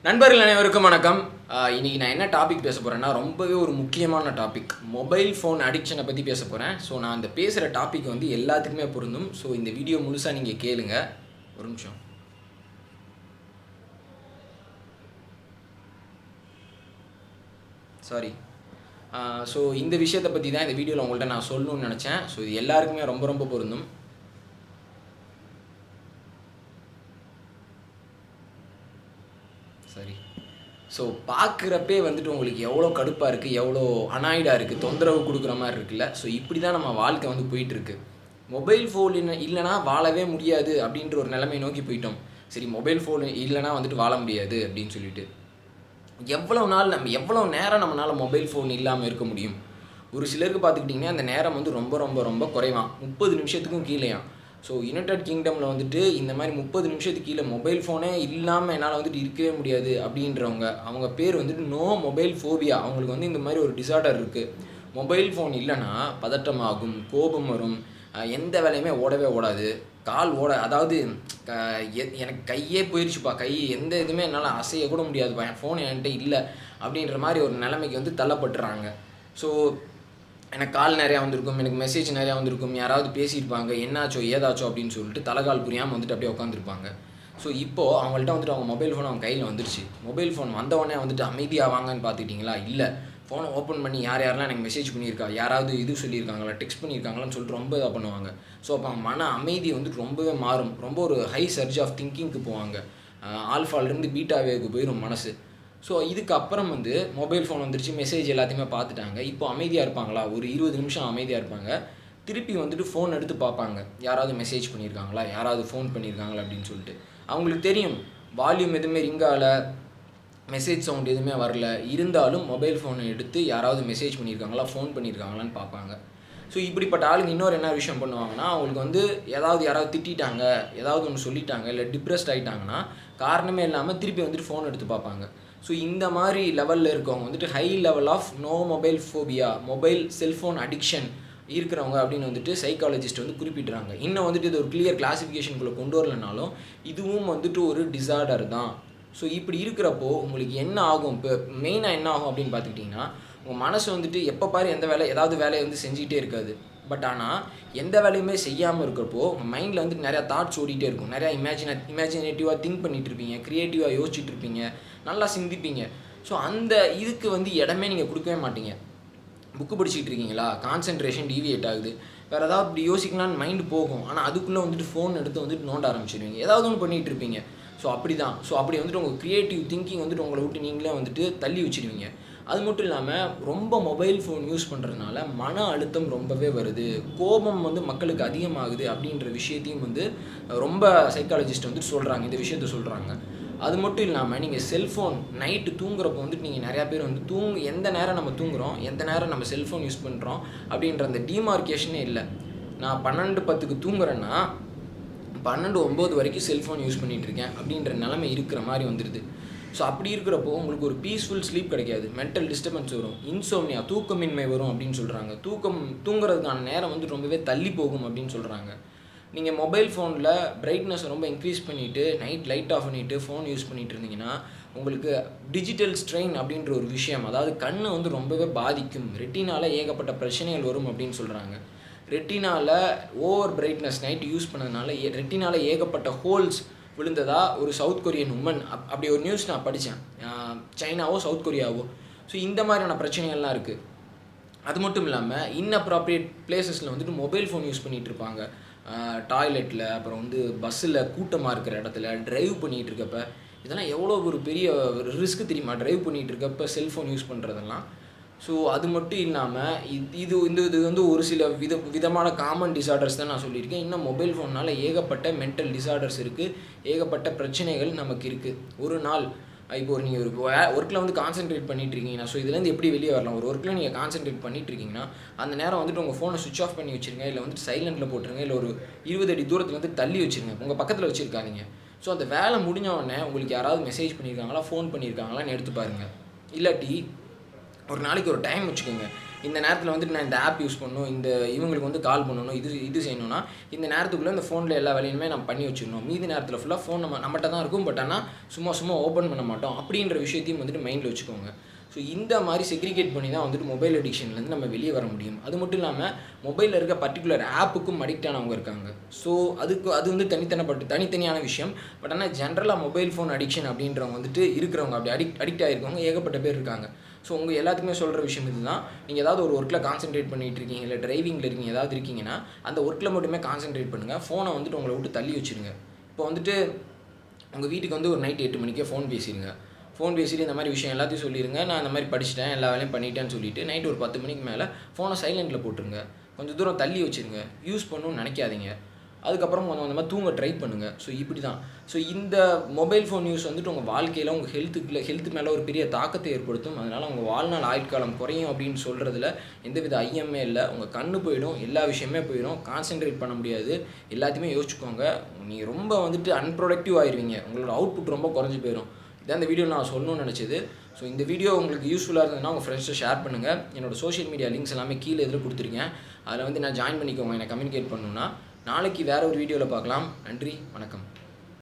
நண்பர்கள் அனைவருக்கும் வணக்கம். இன்னைக்கு நான் என்ன டாபிக் பேச போகிறேன்னா ரொம்பவே ஒரு முக்கியமான டாபிக். மொபைல் ஃபோன் அடிக்ஷனை பற்றி பேச போகிறேன். ஸோ நான் அந்த பேசுகிற டாபிக் வந்து எல்லாத்துக்குமே பொருந்தும். ஸோ இந்த வீடியோ முழுசாக நீங்கள் கேளுங்க. ஒரு நிமிஷம். சாரி. ஸோ இந்த விஷயத்தை பற்றி தான் இந்த வீடியோவில் உங்கள்கிட்ட நான் சொல்லணும்னு நினச்சேன். ஸோ இது எல்லாருக்குமே ரொம்ப ரொம்ப பொருந்தும். சரி. ஸோ பார்க்குறப்பே வந்துட்டு உங்களுக்கு எவ்வளோ கடுப்பாக இருக்குது, எவ்வளோ அனாய்டாக இருக்குது, தொந்தரவு கொடுக்குற மாதிரி இருக்குல்ல. ஸோ இப்படி தான் நம்ம வாழ்க்கை வந்து போயிட்டுருக்கு. மொபைல் ஃபோன் இல்லைனா வாழவே முடியாது அப்படின்ற ஒரு நிலைமை நோக்கி போயிட்டோம். சரி, மொபைல் ஃபோன் இல்லைனா வந்துட்டு வாழ முடியாது அப்படின்னு சொல்லிட்டு எவ்வளோ நேரம் நம்மளால் மொபைல் ஃபோன் இல்லாமல் இருக்க முடியும்? ஒரு சிலருக்கு பார்த்துக்கிட்டிங்கன்னா அந்த நேரம் வந்து ரொம்ப ரொம்ப ரொம்ப குறைவான், 30 நிமிஷத்துக்கும் கீழேயாம். ஸோ யுனைடெட் கிங்டமில் வந்துட்டு இந்த மாதிரி 30 நிமிஷத்துக்கு கீழே மொபைல் ஃபோனே இல்லாமல் என்னால் வந்துட்டு இருக்கவே முடியாது அப்படின்றவங்க, அவங்க பேர் வந்துட்டு நோ மொபைல் ஃபோபியா. அவங்களுக்கு வந்து இந்த மாதிரி ஒரு டிசார்டர் இருக்குது. மொபைல் ஃபோன் இல்லைன்னா பதட்டமாகும், கோபம் வரும், எந்த வேலையுமே ஓடவே ஓடாது, கால் ஓட அதாவது எனக்கு கையே போயிடுச்சுப்பா, கை எந்த இதுவுமே என்னால் அசைய கூட முடியாதுப்பா, என் ஃபோன் என்கிட்ட இல்லை அப்படின்ற மாதிரி ஒரு நிலைமைக்கு வந்து தள்ளப்பட்டுறாங்க. ஸோ எனக்கு கால் நிறையா வந்திருக்கும், எனக்கு மெசேஜ் நிறையா வந்திருக்கும், யாராவது பேசியிருப்பாங்க, என்னாச்சோ ஏதாச்சோ அப்படின்னு சொல்லிட்டு தலைகால் புரியாமல் வந்துட்டு அப்படியே உட்காந்துருப்பாங்க. ஸோ இப்போது அவங்கள்ட்ட வந்துட்டு அவங்க மொபைல் ஃபோன் அவங்க கையில் வந்துருச்சு. மொபைல் ஃபோன் வந்தவொடனே வந்துட்டு அமைதியாக வாங்கன்னு பார்த்துக்கிட்டிங்களா? இல்லை, ஃபோனை ஓப்பன் பண்ணி யாரெல்லாம் எனக்கு மெசேஜ் பண்ணியிருக்கா, யாராவது இது சொல்லியிருக்காங்களா, டெக்ஸ்ட் பண்ணியிருக்காங்களான்னு சொல்லிட்டு ரொம்ப இதாக பண்ணுவாங்க. ஸோ அப்போ மன அமைதி வந்துட்டு ரொம்பவே மாறும். ரொம்ப ஒரு ஹை சர்ஜ் ஆஃப் திங்கிங்க்கு போவாங்க. ஆல்ஃபாலேருந்து பீட்டா வேவுக்கு போயிடும் மனசு. ஸோ இதுக்கப்புறம் வந்து மொபைல் ஃபோன் வந்துருச்சு, மெசேஜ் எல்லாத்தையுமே பார்த்துட்டாங்க. இப்போ அமைதியாக இருப்பாங்களா? ஒரு 20 நிமிஷம் அமைதியாக இருப்பாங்க. திருப்பி வந்துட்டு ஃபோன் எடுத்து பார்ப்பாங்க, யாராவது மெசேஜ் பண்ணியிருக்காங்களா, யாராவது ஃபோன் பண்ணியிருக்காங்களா அப்படின்னு சொல்லிட்டு. அவங்களுக்கு தெரியும் வால்யூம் எதுவுமே ரிங்கால, மெசேஜ் சவுண்ட் எதுவுமே வரல, இருந்தாலும் மொபைல் ஃபோனை எடுத்து யாராவது மெசேஜ் பண்ணியிருக்காங்களா, ஃபோன் பண்ணியிருக்காங்களான்னு பார்ப்பாங்க. ஸோ இப்படிப்பட்ட ஆளுங்க இன்னொரு என்ன விஷயம் பண்ணுவாங்கன்னா, அவங்களுக்கு வந்து யாராவது திட்டாங்க, ஏதாவது ஒன்று சொல்லிட்டாங்க, இல்லை டிப்ரெஸ்ட் ஆகிட்டாங்கன்னா காரணமே இல்லாமல் திருப்பி வந்துட்டு ஃபோன் எடுத்து பார்ப்பாங்க. ஸோ இந்த மாதிரி லெவலில் இருக்கவங்க வந்துட்டு high level of no mobile phobia, mobile cellphone addiction இருக்கிறவங்க அப்படின்னு வந்துட்டு சைக்காலஜிஸ்ட் வந்து குறிப்பிட்றாங்க. இன்னும் வந்துட்டு இது ஒரு கிளியர் கிளாஸிஃபிகேஷனுக்குள்ளே கொண்டு வரலனாலும் இதுவும் வந்துட்டு ஒரு டிசார்டர் தான். ஸோ இப்படி இருக்கிறப்போ உங்களுக்கு என்ன ஆகும்? இப்போ மெயினாக என்ன ஆகும் அப்படின்னு பார்த்துக்கிட்டிங்கன்னா, உங்கள் மனசு வந்துட்டு எப்போ பாரு ஏதாவது வேலையை வந்து செஞ்சுக்கிட்டே இருக்காது. பட் ஆனால் எந்த வேலையுமே செய்யாமல் இருக்கிறப்போ உங்கள் மைண்டில் வந்துட்டு நிறையா தாட்ஸ் ஓடிட்டே இருக்கும். நிறையா இமேஜினேட்டிவாக திங்க் பண்ணிகிட்டு இருப்பீங்க, க்ரியேட்டிவாக யோசிச்சுட்டு இருப்பீங்க, நல்லா சிந்திப்பீங்க. ஸோ அந்த இதுக்கு வந்து இடமே நீங்கள் கொடுக்கவே மாட்டீங்க. புக்கு படிச்சுட்டு இருக்கீங்களா, கான்சென்ட்ரேஷன் டீவியேட் ஆகுது, வேறு ஏதாவது இப்படி யோசிக்கலான்னு மைண்டு போகும். ஆனால் அதுக்குள்ளே வந்துட்டு ஃபோன் எடுத்து வந்துட்டு நோண்ட ஆரம்பிச்சிடுவீங்க, ஏதாவது ஒன்று பண்ணிகிட்டு இருப்பீங்க. ஸோ அப்படி தான். ஸோ அப்படி வந்துட்டு உங்கள் க்ரியேட்டிவ் திங்கிங் வந்துட்டு உங்களை விட்டு நீங்களே வந்துட்டு தள்ளி வச்சுடுவீங்க. அது மட்டும் இல்லாமல் ரொம்ப மொபைல் ஃபோன் யூஸ் பண்ணுறதுனால மன அழுத்தம் ரொம்பவே வருது, கோபம் வந்து மக்களுக்கு அதிகமாகுது அப்படின்ற விஷயத்தையும் வந்து ரொம்ப சைக்காலஜிஸ்ட் வந்துட்டு சொல்கிறாங்க, இந்த விஷயத்த சொல்கிறாங்க. அது மட்டும் இல்லாமல் நீங்கள் செல்ஃபோன் நைட்டு தூங்குறப்போ வந்துட்டு நீங்கள் நிறையா பேர் வந்து எந்த நேரம் நம்ம தூங்குகிறோம், எந்த நேரம் நம்ம செல்ஃபோன் யூஸ் பண்ணுறோம் அப்படின்ற அந்த டிமார்க்கேஷனே இல்லை. நான் 12:10க்கு தூங்குறேன்னா 12:09 வரைக்கும் செல்ஃபோன் யூஸ் பண்ணிகிட்ருக்கேன் அப்படின்ற நிலைமை இருக்கிற மாதிரி வந்துடுது. ஸோ அப்படி இருக்கிறப்போ உங்களுக்கு ஒரு பீஸ்ஃபுல் ஸ்லீப் கிடைக்காது, மென்டல் டிஸ்டர்பன்ஸ் வரும், இன்சோம்னியா தூக்கமின்மை வரும் அப்படின்னு சொல்கிறாங்க. தூங்குறதுக்கான நேரம் வந்து ரொம்பவே தள்ளி போகும் அப்படின்னு சொல்கிறாங்க. நீங்கள் மொபைல் ஃபோனில் பிரைட்னஸை ரொம்ப இன்க்ரீஸ் பண்ணிவிட்டு நைட் லைட் ஆஃப் பண்ணிவிட்டு ஃபோன் யூஸ் பண்ணிகிட்டு இருந்தீங்கன்னா உங்களுக்கு டிஜிட்டல் ஸ்ட்ரெயின் அப்படின்ற ஒரு விஷயம், அதாவது கண்ணை வந்து ரொம்பவே பாதிக்கும், ரெட்டினால் ஏகப்பட்ட பிரச்சனைகள் வரும் அப்படின்னு சொல்கிறாங்க. Retinal over brightness night use பண்ணதுனால ரெட்டினால் ஏகப்பட்ட ஹோல்ஸ் விழுந்ததா ஒரு சவுத் கொரியன் உமன் அப்படி ஒரு நியூஸ் நான் படித்தேன். சைனாவோ சவுத் கொரியாவோ. ஸோ இந்த மாதிரியான பிரச்சனைகள்லாம் இருக்குது. அது மட்டும் இல்லாமல் இன்அப்ராப்ரியேட் பிளேசஸில் வந்துட்டு மொபைல் ஃபோன் யூஸ் பண்ணிகிட்டு இருப்பாங்க. டாய்லெட்டில், அப்புறம் வந்து பஸ்ஸில் கூட்டமாக இருக்கிற இடத்துல ட்ரைவ் பண்ணிகிட்டு இருக்கப்ப, இதெல்லாம் எவ்வளோ ஒரு பெரிய ரிஸ்க் தெரியுமா, ட்ரைவ் பண்ணிகிட்டு இருக்கப்போ செல்ஃபோன் யூஸ் பண்ணுறதெல்லாம். ஸோ அது மட்டும் இல்லாமல் இது வந்து ஒரு சில விதமான காமன் டிசார்டர்ஸ் தான் நான் சொல்லியிருக்கேன். இன்னும் மொபைல் ஃபோன்னால் ஏகப்பட்ட மென்டல் டிசார்டர்ஸ் இருக்குது, ஏகப்பட்ட பிரச்சனைகள் நமக்கு இருக்குது. ஒரு நாள் இப்போ நீங்கள் ஒரு ஒர்க்கில் வந்து கான்சென்ட்ரேட் பண்ணிட்டு இருக்கீங்கன்னா, ஸோ இதுலேருந்து எப்படி வெளியே வரலாம்? ஒரு ஒர்க்கில் நீங்கள் கான்சென்ட்ரேட் பண்ணிட்டு இருக்கீங்கன்னா அந்த நேரம் வந்துட்டு உங்கள் ஃபோனை சுவிச் ஆஃப் பண்ணி வச்சுருங்க, இல்லை வந்துட்டு சைலண்டில் போட்டுருங்க, இல்லை ஒரு 20 அடி தூரத்தில் வந்து தள்ளி வச்சுருங்க, உங்கள் பக்கத்தில் வச்சுருக்காதீங்க. ஸோ அந்த வேலை முடிஞ்ச உடனே உங்களுக்கு யாராவது மெசேஜ் பண்ணியிருக்காங்களா, ஃபோன் பண்ணியிருக்காங்களான்னு எடுத்து பாருங்கள். இல்லாட்டி ஒரு நாளைக்கு ஒரு டைம் வச்சுக்கோங்க. இந்த நேரத்தில் வந்துட்டு நான் இந்த ஆப் யூஸ் பண்ணணும், இந்த இவங்களுக்கு வந்து கால் பண்ணணும், இது செய்யணும்னா இந்த நேரத்துக்குள்ளே இந்த ஃபோனில் எல்லா வேலையுமே நம்ம பண்ணி வச்சிடணும். மீதி நேரத்தில் ஃபுல்லாக ஃபோன் நம்மகிட்ட தான் இருக்கும். பட் ஆனால் சும்மா ஓப்பன் பண்ண மாட்டோம் அப்படின்ற விஷயத்தையும் வந்துட்டு மைண்டில் வச்சுக்கோங்க. ஸோ இந்த மாதிரி செக்ரிகேட் பண்ணி தான் வந்துட்டு மொபைல் அடிக்ஷன்லேருந்து நம்ம வெளியே வர முடியும். அது மட்டும் இல்லாமல் மொபைலில் இருக்க பர்டிகுலர் ஆப்புக்கும் அடிக்ட் ஆனவங்க இருக்காங்க. ஸோ அது வந்து தனித்தனியான விஷயம். பட் ஆனால் ஜென்ரலாக மொபைல் ஃபோன் அடிக்ஷன் அப்படின்றவங்க வந்துட்டு இருக்கிறவங்க, அப்படி அடிக்ட் ஆகிருக்கவங்க ஏகப்பட்ட பேர் இருக்காங்க. ஸோ உங்கள் எல்லாத்துக்குமே சொல்கிற விஷயம் இதுதான். நீங்கள் ஏதாவது ஒரு ஒர்க்கில் கான்சென்ட்ரேட் பண்ணிகிட்டு இருக்கீங்க, இல்லை டிரைவிங்கில் இருக்கீங்க, ஏதாவது இருக்கீங்கன்னா அந்த ஒர்க்கில் மட்டுமே கான்சென்ட்ரேட் பண்ணுங்கள். ஃபோனை வந்துட்டு உங்களை விட்டு தள்ளி வச்சுருங்க. இப்போ வந்துட்டு உங்கள் வீட்டுக்கு வந்து ஒரு நைட் 8 மணிக்கே ஃபோன் பேசிடுங்க. ஃபோன் பேசிட்டு இந்த மாதிரி விஷயம் எல்லாத்தையும் சொல்லிடுங்க. நான் இந்த மாதிரி படிச்சிட்டேன், எல்லா வேலையும் பண்ணிட்டேன்னு சொல்லிவிட்டு நைட்டு ஒரு 10 மணிக்கு மேலே ஃபோனை சைலண்டில் போட்டுருங்க. கொஞ்சம் தூரம் தள்ளி வச்சுருங்க. யூஸ் பண்ணணும்னு நினைக்காதீங்க. அதுக்கப்புறம் கொஞ்சம் அந்த மாதிரி தூங்க ட்ரை பண்ணுங்கள். ஸோ இப்படி தான். ஸோ இந்த மொபைல் ஃபோன் யூஸ் வந்துட்டு உங்கள் வாழ்க்கையில் உங்கள் ஹெல்த்து மேலே ஒரு பெரிய தாக்கத்தை ஏற்படுத்தும். அதனால் உங்கள் வாழ்நாள் ஆயுட்காலம் குறையும் அப்படின்னு சொல்கிறதுல எந்தவித ஐயமே இல்லை. உங்கள் கண்ணு போயிடும், எல்லா விஷயமே போயிடும், கான்சென்ட்ரேட் பண்ண முடியாது. எல்லாத்தையுமே யோசிச்சுக்கோங்க. நீங்கள் ரொம்ப வந்துட்டு அன்ப்ரொடக்டிவ் ஆயிடுவீங்க. உங்களோட அவுட்புட் ரொம்ப குறைஞ்சி போயிடும். இதான் இந்த வீடியோ நான் சொல்லணும்னு நினச்சது. ஸோ இந்த வீடியோ உங்களுக்கு யூஸ்ஃபுல்லாக இருந்ததுன்னா உங்கள் ஃப்ரெண்ட்ஸை ஷேர் பண்ணுங்கள். என்னோடய சோஷியல் மீடியா லிங்க்ஸ் எல்லாமே கீழே இதில் கொடுத்துருக்கேன். அதில் வந்து நான் ஜாயின் பண்ணிக்கோங்க. என்னை கம்யூனிகேட் பண்ணணுன்னா. நாளைக்கு வேறு ஒரு வீடியோவில் பார்க்கலாம். நன்றி, வணக்கம்.